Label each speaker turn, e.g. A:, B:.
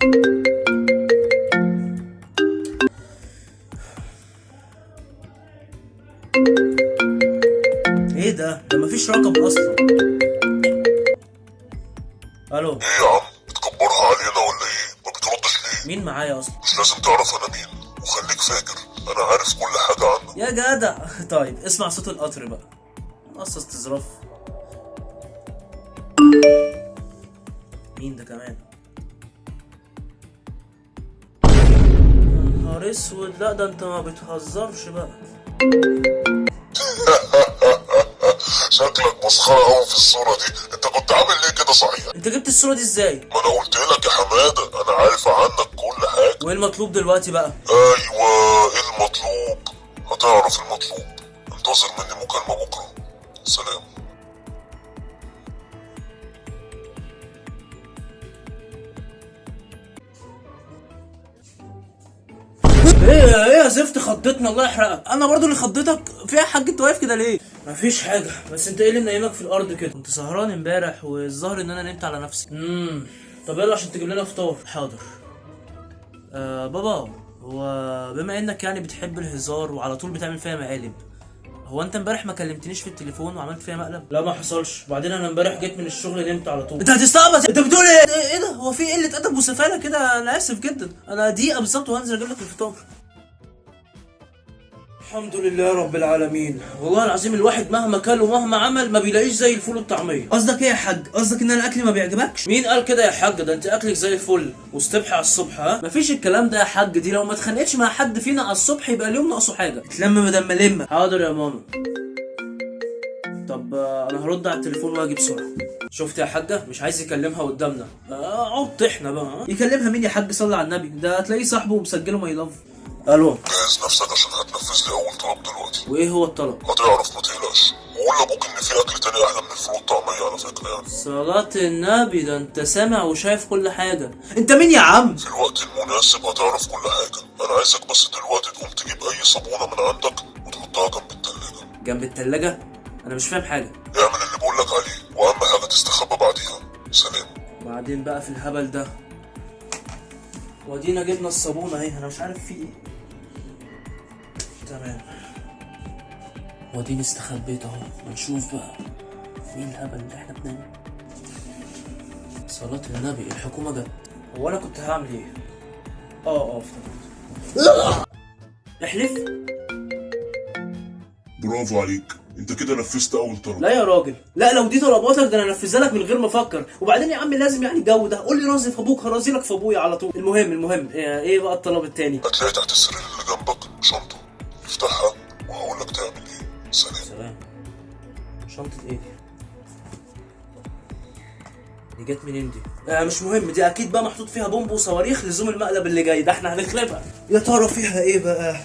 A: ايه ده مفيش رقم اصلا. الو.
B: ايه يا عم بتكبرها علينا ولا ايه؟ ما بتردش ليه؟
A: مين معايا اصلا؟
B: مش لازم تعرف انا مين، وخليك فاكر انا عارف كل حاجة عنك.
A: يا جدع طيب اسمع صوت القطر بقى، قصة استظراف. مين ده كمان؟ يا نهار اسود، لا ده انت ما بتهزرش بقى.
B: شكلك مسخرة قوي في الصورة دي، انت كنت عامل ليه كده صحيح؟
A: انت جبت الصورة دي ازاي؟
B: ما انا قلت لك يا حمادة انا عارف عنك كل حاجة.
A: وايه المطلوب دلوقتي بقى؟
B: ايوه ايه المطلوب؟ هتعرف المطلوب. انتظر مني مكالمة بكرة. سلام.
A: ايه يا زفت، خضتني الله يحرقك. انا برضو اللي خضتك فيها حاج، انت واقف كده ليه؟ مفيش حاجه، بس انت ايه اللي منيمك في الارض كده؟ كنت سهران امبارح والظاهر ان انا نمت على نفسي. طب يلا عشان تجيب لنا فطار. حاضر. بابا، هو بما انك يعني بتحب الهزار وعلى طول بتعمل فيها مقالب، هو انت امبارح ما كلمتنيش في التليفون وعملت فيها مقلب؟ لا ما حصلش، وبعدين انا امبارح جيت من الشغل نمت على طول. انت هتستعبط، انت بتقول ايه؟ ايه ده، هو في قله ادب وسفاله كده؟ انا اسف جدا، انا دقيقه بالظبط وهنزل اجيب لك الفطار. الحمد لله رب العالمين. والله العظيم الواحد مهما كل ومهما عمل ما بيلاقيش زي الفول والطعميه. قصدك ايه يا حاج؟ قصدك ان انا اكلي ما بيعجبكش؟ مين قال كده يا حاج؟ ده انت اكلك زي الفل واستبحي على الصبح. ها مفيش الكلام ده يا حاج، دي لو ما اتخانقتش مع حد فينا على الصبح يبقى اليوم ناقصه حاجه. اتلم مدام ملمه. حاضر يا ماما. طب انا هرد على التليفون واجي بسرعه. شفت يا حاجه، مش عايز يكلمها قدامنا. عبط احنا بقى. يكلمها مين يا حاج؟ صلي على النبي، ده هتلاقيه صاحبه ومسجله ماي لاف. الو.
B: جهز نفسك عشان هتنفذ لي اول طلب دلوقتي.
A: وايه هو الطلب؟
B: هتعرف ما تقلقش، وقول لابوك ان في اكل تاني احلى من الفول والطعمية على فكرة يعني.
A: صلاة النبي، ده انت سامع وشايف كل حاجة. انت مين يا عم؟
B: في الوقت المناسب هتعرف كل حاجة. انا عايزك بس دلوقتي تقوم تجيب اي صابونة من عندك وتحطها جنب التلاجة.
A: جنب التلاجة؟ انا مش فاهم حاجة.
B: اعمل اللي بقولك عليه، واهم حاجة تستخبى بعديها. سلام.
A: بعدين بقى في الهبل ده. ودينا جبنا الصابونة اهي، انا مش عارف في ايه. تمام. وديني استخبيت اهو، هنشوف بقى مين الهبل اللي احنا بنعمله. صلاة النبي، الحكومة جت. هو انا كنت هعمل ايه؟ افتكرت. احلف.
B: برافو عليك، انت كده نفذت اول طلب.
A: لا يا راجل، لا لو دي طلباتك ده انا انفذها لك من غير ما افكر. وبعدين يا عم لازم يعني الجو ده، قول لي رازي في ابوك هرازي لك في ابويا على طول. المهم ايه بقى الطلب التاني؟
B: هتلاقي تحت السرير اللي جنبك شنطة، افتحها وهقول لك تعمل ايه. سلام.
A: شنطة ايه دي؟ دي جت منين دي؟ مش مهم، دي اكيد بقى محطوط فيها بومب وصواريخ لزوم المقلب اللي جاي ده، احنا هنخلبها. يا ترى فيها ايه بقى؟